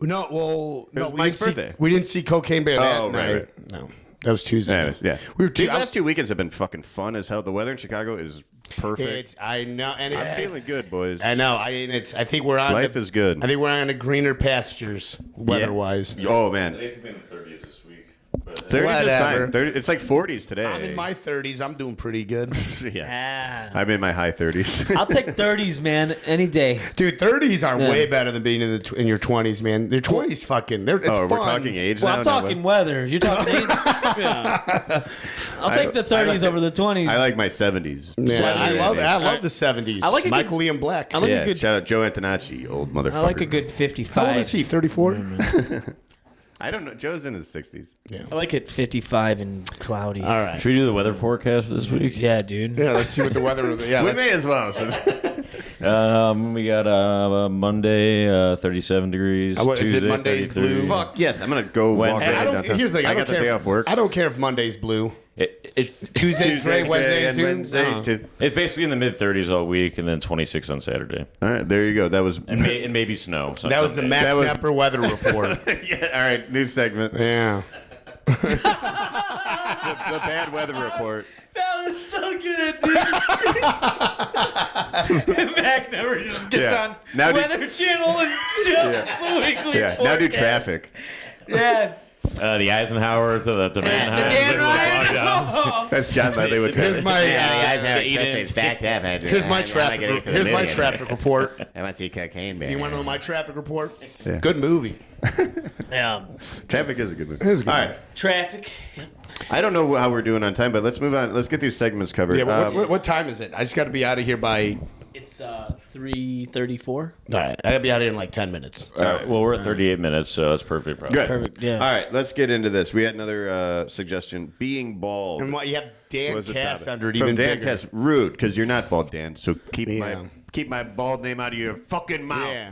No, well, no, was we Mike's didn't see- birthday. we didn't see Cocaine Bear that Oh, night. right. No, that was Tuesday. Anyways, yeah. We were These last 2 weekends have been fucking fun as hell. The weather in Chicago is perfect. I know, and I'm feeling good, boys. I know. I think we're on. Life is good. I think we're on the greener pastures, weather-wise. Oh man, It's been in the 30s this week. But 30s is Whatever. fine. 30, it's like 40s today. I'm in my 30s. I'm doing pretty good, yeah. Ah. I'm in my high 30s. I'll take 30s, man, any day. dude. 30s are Yeah. way better than being in your 20s, man. Your 20s, fucking. It's oh, fun. we're talking age Well, now. I'm not talking what- weather. You're talking. Yeah. I'll take the 30s over the 20s. I like my 70s. Yeah, I Weather love. and I age. love the 70s. I like a Michael good- Ian Black. I like Yeah, a good. shout out Joe Antonacci, old motherfucker. I like a good How old 55. is he? 34. I don't know. Joe's in his 60s. I like it 55 and cloudy. All right. Should we do the weather forecast for this week? Yeah, dude. Yeah, let's see what the weather. Yeah, We let's- may as well. Since We got Monday, 37 degrees. Is it Tuesday, Monday's 33. blue? fuck yes, I'm gonna go walk Wednesday. And I around don't. downtown. Here's the thing. I I got don't the care day if- off work. I don't care if Monday's blue. It's Tuesday's gray. Wednesday's and blue. Wednesday. Uh-huh. it's basically in the mid 30s all week, and then 26 on Saturday, All right, there you go. That was and, and maybe snow. That was the Matt That was- Knepper weather report. yeah. All right, new segment. Yeah. The bad weather report. That was so good, dude. Mac never just gets Yeah. on Now do- Weather Channel and just the weekly Yeah. Now do forecast. traffic. Yeah. the Eisenhowers, the The Manheim. Dan Ryan. That's John Ledley with Here's traffic. my. Yeah, the guys are Eden- especially it's backed up. Here's my traffic. Here's my traffic report. I want to see Cocaine Bear. You want to know my traffic report? Yeah. Good movie. Yeah. Traffic is a good movie. It is a good All movie. right. Traffic. I don't know how we're doing on time, but let's move on. Let's get these segments covered. Yeah, but what time is it? I just got to be out of here by. It's 3:34. All right, I got to be out of here in like 10 minutes. All right, well, we're at 38 minutes, so that's perfect. Probably. Good. Perfect, yeah. All right, let's get into this. We had another suggestion: being bald. And what you have Dan was the Cass topic. under it From even Dan bigger. Cass, rude because you're not bald, Dan. So keep Yeah. my bald name out of your fucking mouth. Yeah.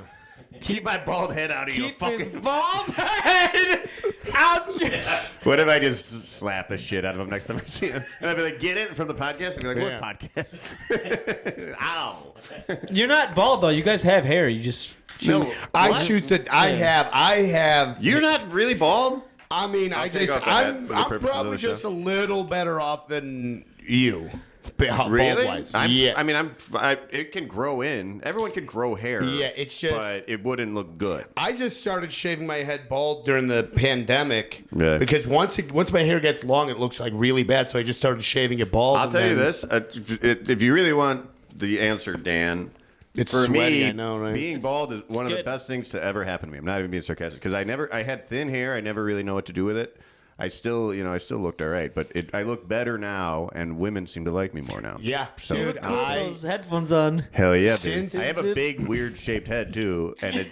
Keep my bald head out of your Keep his fucking. bald head out. What if I just slap the shit out of him next time I see him? And I'd be like, get it from the podcast? And be like, Yeah. what podcast? Ow. You're not bald though. You guys have hair. You just No, I what? choose to. I have. You're not really bald? I mean, I'll take off the hat for the I'm purposes of probably the show. just a little better off than you. Really? Bald-wise. I Yeah. mean, it can grow in. Everyone can grow hair. Yeah, it's just- But it wouldn't look good. I just started shaving my head bald during the pandemic Yeah. because once my hair gets long, it looks like really bad. So I just started shaving it bald. I'll and tell you then- this: if you really want the answer, Dan, It's for sweaty, me, I know, right? being bald is one of the good. best things to ever happen to me. I'm not even being sarcastic because I had thin hair. I never really know what to do with it. I still looked all right, but I look better now, and women seem to like me more now. Yeah, So dude, Cool with those headphones on. hell yeah, dude. Since- I have a big, weird shaped head too, and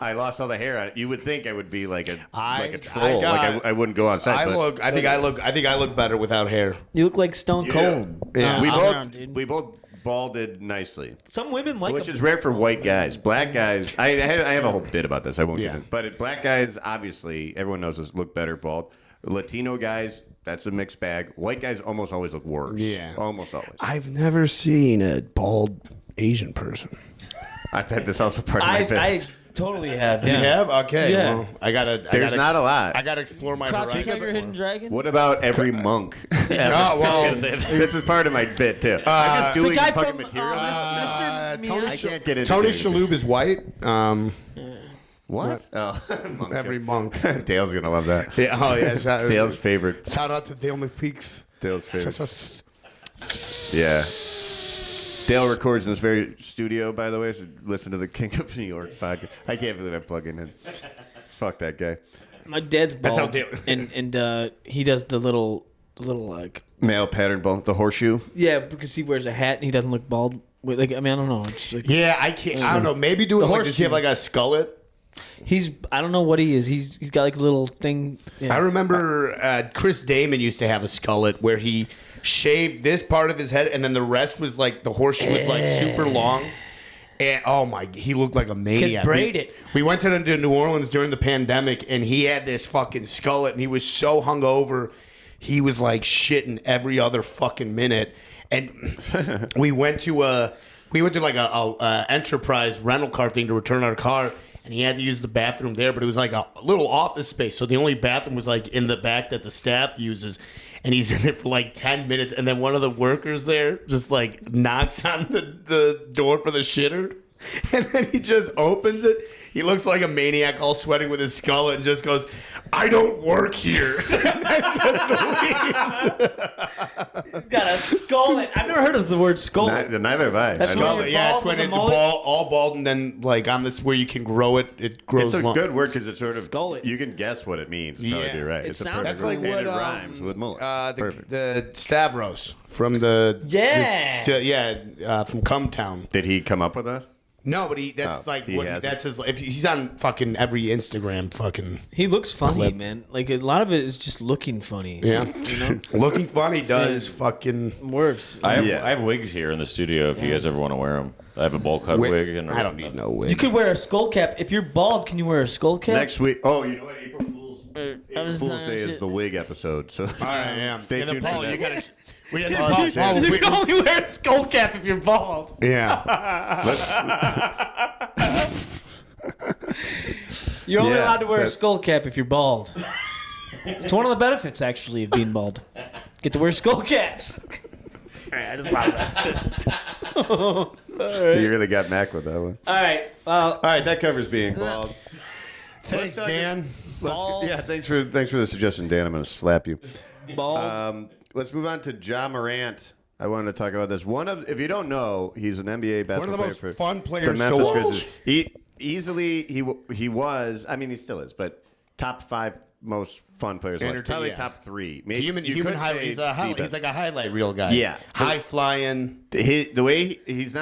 I lost all the hair on it. You would think I would be like a troll. I wouldn't go outside. I think I look better without hair. You look like Stone Cold. Yeah. We both balded nicely. Some women like Which them. is rare for white guys. Black guys, I have a whole bit about this. I won't Yeah. get it. But black guys, obviously, everyone knows this, look better bald. Latino guys, that's a mixed bag. White guys almost always look worse. Yeah. Almost always. I've never seen a bald Asian person. I thought that's also part of my bit. I totally have. Yeah. You have? Okay. Yeah. Well, I gotta. There's not a lot. I gotta explore my Crouching horizon. Tiger, Hidden Dragon. What about every monk? Oh, well, This is part of my bit, too. I'm just The doing guy fucking from material. Mr. Tony I can't get into Tony things. Shalhoub is white. What? Oh, monk. Every monk. Dale's going to love that. Yeah. Oh yeah. Dale's favorite. Shout out to Dale McPeaks. Dale's favorite. Yeah. Dale records in this very studio, by the way. So listen to the King of New York podcast. I can't believe I'm plugging in. Fuck that guy. My dad's how bald, Dale- and he does the little like Male pattern bone, the horseshoe. because he wears a hat and he doesn't look bald. Like I mean I don't know. It's like, Yeah, I can't. I don't know. Maybe do it The like does he have horseshoe. like a skullet? I don't know what he is. He's got like a little thing. Yeah. I remember Chris Damon used to have a skullet where he shaved this part of his head and then the rest was like the horseshoe was like super long. And oh my, he looked like a maniac. braid it. We went to New Orleans during the pandemic and he had this fucking skullet and he was so hungover. He was like shitting every other fucking minute. And we went to like a Enterprise rental car thing to return our car. And he had to use the bathroom there, but it was like a little office space. So the only bathroom was like in the back that the staff uses. And he's in there for like 10 minutes. And then one of the workers there just like knocks on the door for the shitter. And then he just opens it. He looks like a maniac all sweating with his skull and just goes, I don't work here. And then just leaves. He's got a skullet. I've never heard of the word skullet. Neither have I. That's I when love you're it. Yeah, it's bald when with a it mullet? all bald and then like on this where you can grow it. It grows It's a long. good word because it's sort of Skullet. you can guess what it means. Probably Yeah. be right. It It's a sounds perfect That's like word. what And it rhymes with mullet. Perfect. the Stavros from the from Cumtown. Did he come up with that? No, but he has that's his. If he's on fucking every Instagram, fucking He looks funny, Clip. man. Like a lot of it is just looking funny. yeah, You know? looking funny does fucking. Works. I have, Yeah. I have wigs here in the studio if you guys ever want to wear them. I have a bowl cut wig. And I don't need no wig. You could wear a skull cap. If you're bald, can you wear a skull cap? Next week. Oh, you know what? April was, Fool's Day is the wig episode. So All right, yeah. stay And then tuned. Paul, for that. you gotta. We had Oh, shit. Paul, You can only wear a skull cap if you're bald. yeah. You're only Yeah, allowed to wear a that- skull cap if you're bald. It's one of the benefits, actually, of being bald. Get to wear skull caps. I just love that shit. You really got Mac with that one. All right. Well, All right, that covers being bald. Thanks, Dan. bald. Yeah, thanks for the suggestion, Dan. I'm gonna slap you. Bald. Let's move on to Ja Morant. I wanted to talk about this. If you don't know, he's an NBA basketball One of the player most for fun the players to Memphis watch. Grizzlies. He was. I mean, he still is, but top 5 most fun players. to watch. Probably yeah. top 3. Maybe Human you could highlight. say He's the like a highlight reel guy. Yeah. high flying. the way he's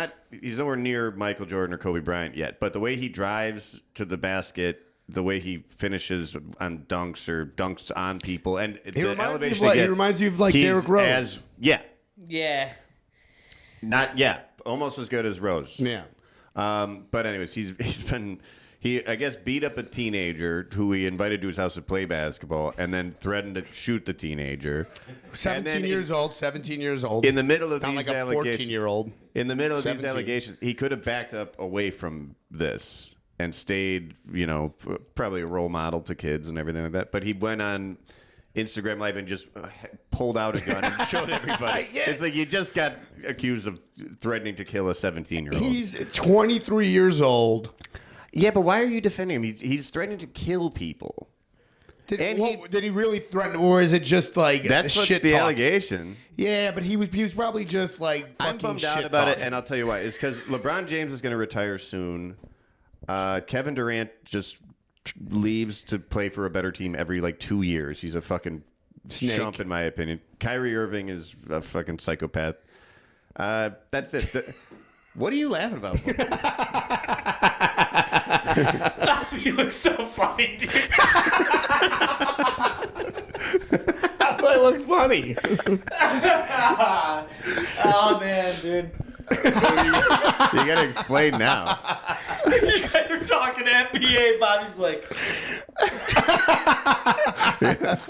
nowhere near Michael Jordan or Kobe Bryant yet, but the way he drives to the basket, the way he finishes on dunks or dunks on people, and the reminds me of elevation like- he he gets, reminds you of, like, he's Derrick Rose. Yeah. almost as good as Rose. Yeah. But anyways, he I guess beat up a teenager who he invited to his house to play basketball, and then threatened to shoot the teenager. 17 years old. In the middle of Not these like a allegations, 14-year-old. in the middle of these 17. allegations, he could have backed up away from this and stayed, probably a role model to kids and everything like that. But he went on Instagram Live and just pulled out a gun and showed everybody. It's like you just got accused of threatening to kill a 17-year-old. He's 23 years old. Yeah, but why are you defending him? He's threatening to kill people. Did he really threaten, or is it just like That's what shit the talk? allegation. Yeah, but he was probably just like fucking I'm bummed shit out about it, talking. and I'll tell you why. It's because LeBron James is going to retire soon. Kevin Durant just leaves to play for a better team every like 2 years. He's a fucking chump, in my opinion. Kyrie Irving is a fucking psychopath. That's it. What are you laughing about? You look so funny, dude. I look funny. Oh man, dude. You gotta explain now. You guys are talking NBA. Bobby's like,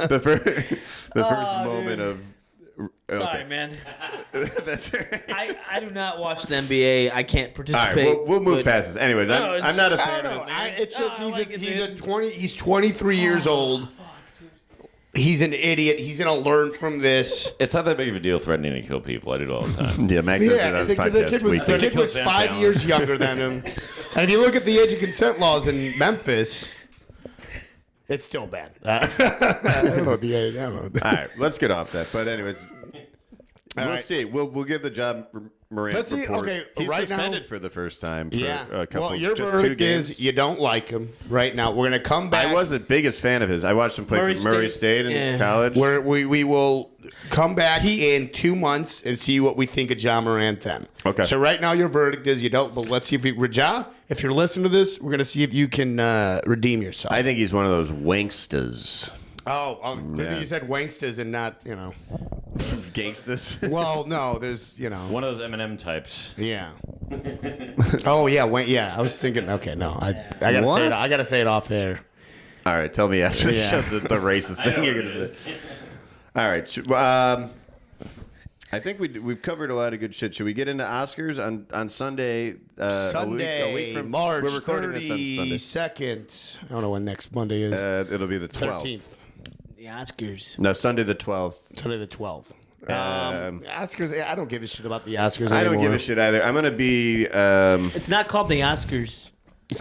The first moment of. sorry, man. That's all right. I do not watch the NBA. I can't All participate. right, we'll move but- past this. Anyways, No, I'm not a it's- fan I of don't it. know. It's just I he's like it, he's dude. a 20. He's 23 years old. He's an idiot. He's gonna learn from this. It's not that big of a deal threatening to kill people. I do it all the time. Yeah, Mac does it Yeah, on the, his the podcast kid was, weekly. the kid was Sam 5 Fallon. years younger than him. And if you look at the age of consent laws in Memphis, it's still bad. I don't know the age. I don't know. All right, let's get off that. But anyways, we'll right. see. We'll give the job Morant Let's see. report. Okay, He's right suspended now- for the first time for Yeah. a couple. Well, your just 2 verdict games. is you don't like him right now. We're gonna come back. I was the biggest fan of his. I watched him play Murray for Murray State. State in Yeah. college. We will come back in 2 months and see what we think of Ja Morant then. Okay. So right now your verdict is you don't. But let's see if Ja, if you're listening to this, we're gonna see if you can redeem yourself. I think he's one of those wanksters. You said wanksters and not Gangsters. Well, no, there's One of those Eminem types. yeah. Oh yeah, yeah. I was thinking. Okay, no, I gotta What? say it. I gotta say it off there. All right, tell me after the Yeah. show the racist thing you're gonna say. All right, I think we've covered a lot of good shit. Should we get into Oscars on Sunday? Sunday, a week from March we're recording this on Sunday. 32nd. I don't know when next Monday is. It'll be the 12th. 13th. The Oscars. No, Sunday the 12th. Sunday the 12th. Um, Oscars. I don't give a shit about the Oscars I anymore. don't give a shit either. I'm gonna be. It's not called the Oscars.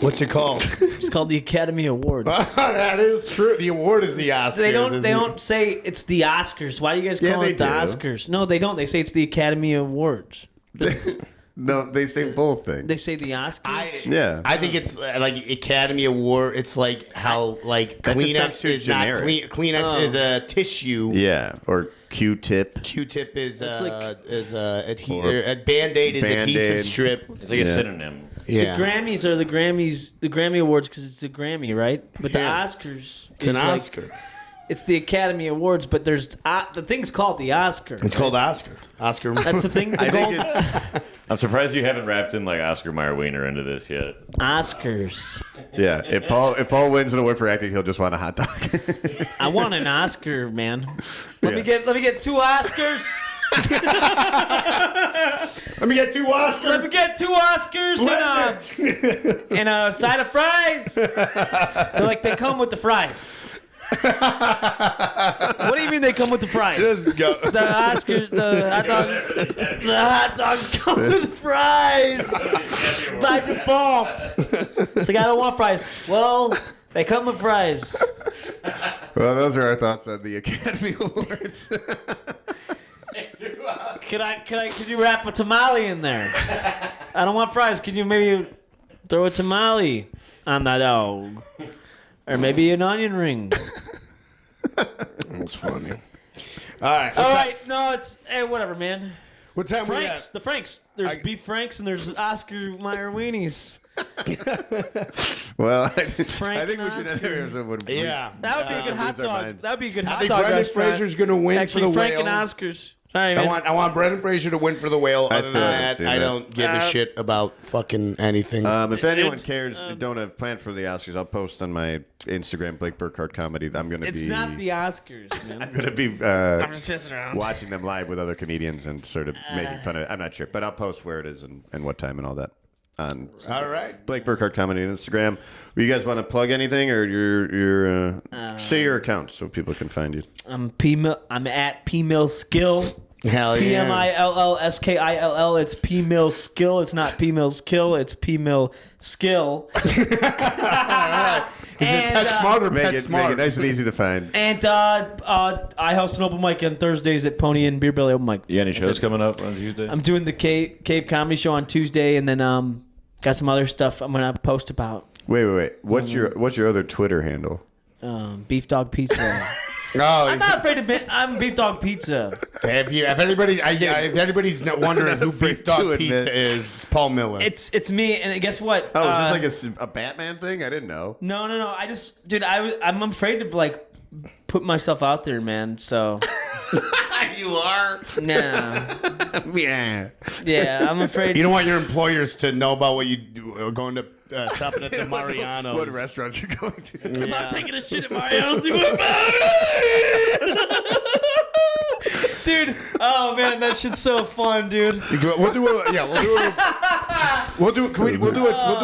What's it called? It's called the Academy Awards. That is true. The award is the Oscars. They don't. isn't They it? don't say it's the Oscars. Why do you guys Yeah, call they it the do. Oscars? No, they don't. They say it's the Academy Awards. No, they say both things. They say the Oscars. Yeah. I think it's like Academy Award. It's like how like That just sounds Kleenex too is not generic. Kleenex is a tissue. Yeah, or Q-tip. Q-tip is It's a Or Band-Aid is Band-Aid. adhesive strip. It's like a Yeah. synonym. Yeah, Grammys are the Grammy Awards because it's a Grammy, right? But the Yeah. Oscars, it's an is like- Oscar. it's the Academy Awards, but there's the thing's called the Oscar. It's called Oscar. Oscar. That's the thing. The I think gold it's I'm surprised you haven't wrapped in like Oscar Mayer Wiener into this yet. Oscars. yeah. If Paul wins an award for acting, he'll just want a hot dog. I want an Oscar, man. Let me Yeah. get 2 Oscars. Let me get 2 Oscars. Let me get 2 Oscars and a side of fries. They come with the fries. What do you mean they come with the fries? Just go. The Oscars, the hot dogs come with fries by default. It's like I don't want fries. Well, they come with fries. Well, those are our thoughts on the Academy Awards. Could you wrap a tamale in there? I don't want fries. Can you maybe throw a tamale on that dog? Or maybe an onion ring. That's funny. All right. All right, no, it's whatever, man. What time we Franks, at? the Franks. There's beef Franks and there's Oscar Mayer weenies. Well, I Frank think we should and end Oscar. here when we- Yeah. That would be a good hot lose our dog. minds. That would be a good I hot think dog Brendan restaurant. Fraser's going to win Actually, for the Frank whale. and Oscars. Sorry, man. I want Brendan Fraser to win for the whale. Other still than haven't that, seen I that. don't give a shit about fucking anything. If anyone cares, don't have planned for the Oscars, I'll post on my Instagram, Blake Burkhardt Comedy. I'm going to It's be. not the Oscars, man. I'm going to be I'm just messing around. watching them live with other comedians and sort of making fun of it. I'm not sure, but I'll post where it is and what time and all that on All right. Blake Burkhardt Comedy on Instagram. You guys want to plug anything or your say your account so people can find you? I'm at PMillSkill. Hell yeah. PMILLSKILL. It's PMillSkill. It's not PMillSkill. It's PMillSkill. Is it Pet Smart or Make Pet it Smart? nice and easy to find. And I host an open mic on Thursdays at Pony and Beer Belly open mic. You got any shows coming up on Tuesday? I'm doing the Cave Comedy Show on Tuesday, and then got some other stuff I'm gonna post about. Wait. What's your other Twitter handle? Beef dog pizza. Oh, I'm not afraid to admit I'm beef dog pizza. if anybody's not wondering who Beef to Dog admit. Pizza is, it's Paul Miller. It's me, and guess what? Oh, is this like a Batman thing? I didn't know. No. I just, dude, I'm afraid to like put myself out there, man. So You are? no, Yeah. yeah, I'm afraid. You don't want your employers to know about what you do, going to shopping at the Mariano's. What restaurant you're going to? I'm not taking a shit at Mario's. Dude, oh man, that shit's so fun, dude. We'll do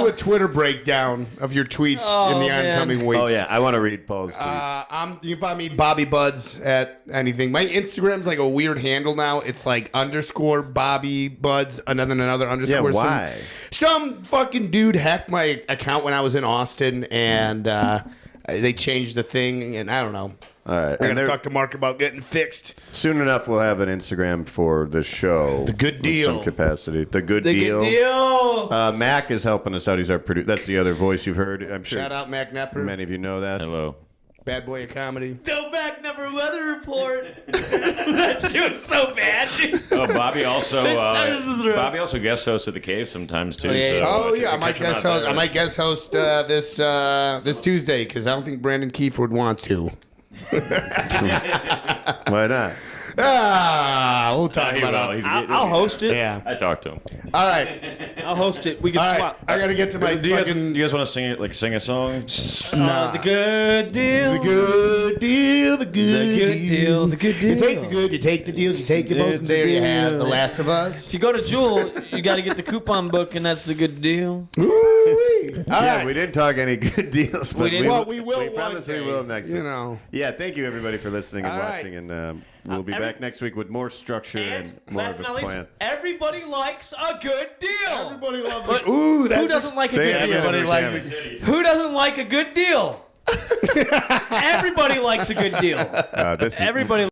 a Twitter breakdown of your tweets in the man. oncoming weeks. Oh, yeah. I want to read Paul's tweets. You can find me Bobby Buds at anything. My Instagram's like a weird handle now. It's like _ Bobby Buds, another underscore. Yeah, why? Some fucking dude hacked my account when I was in Austin, and they changed the thing, and I don't know. All right. We're And gonna talk to Mark about getting fixed. soon enough, we'll have an Instagram for the show. The Good in Deal. some capacity. The Good The Deal. good deal. Mac is helping us out. He's our producer. That's the other voice you've heard. I'm sure Shout out Mac Nepper, many of you know that. Hello. bad boy of comedy. Go back, number weather report. That shit was so bad, dude. Oh, Bobby also This is right. Bobby also guest hosts at the Cave sometimes too. Oh, yeah, so yeah. Oh yeah, I catch might him out guest host. there. I might guest host this Tuesday because I don't think Brandon Keefe would want to. Why not? We'll talk He about will. it. He's a good- I'll host it. Yeah. I talked to him. All right. I'll host it. We can All right. swap. I gotta get to my Do you fucking guys want to sing it? Like sing a song? The good deal. The good deal, the good deal, the good You take deal. the good, you take the deals, you take the both, and It's there a you have deal. The Last of Us. If you go to Jewel, you got to get the coupon book, and that's the good deal. Ooh-wee. All Yeah, right. we didn't talk any good deals, but didn't. Well, we will We one promise we day, will next week. you know. Yeah, thank you everybody for listening and All right. watching, and we'll be every- back next week with more structure and, And more last of but a not least, plan. everybody likes a good deal. Everybody loves But it. Ooh, that's who doesn't like a Say good it deal? again. Everybody likes Cameron. it. Who doesn't like a good deal? Everybody likes a good deal. This is- Everybody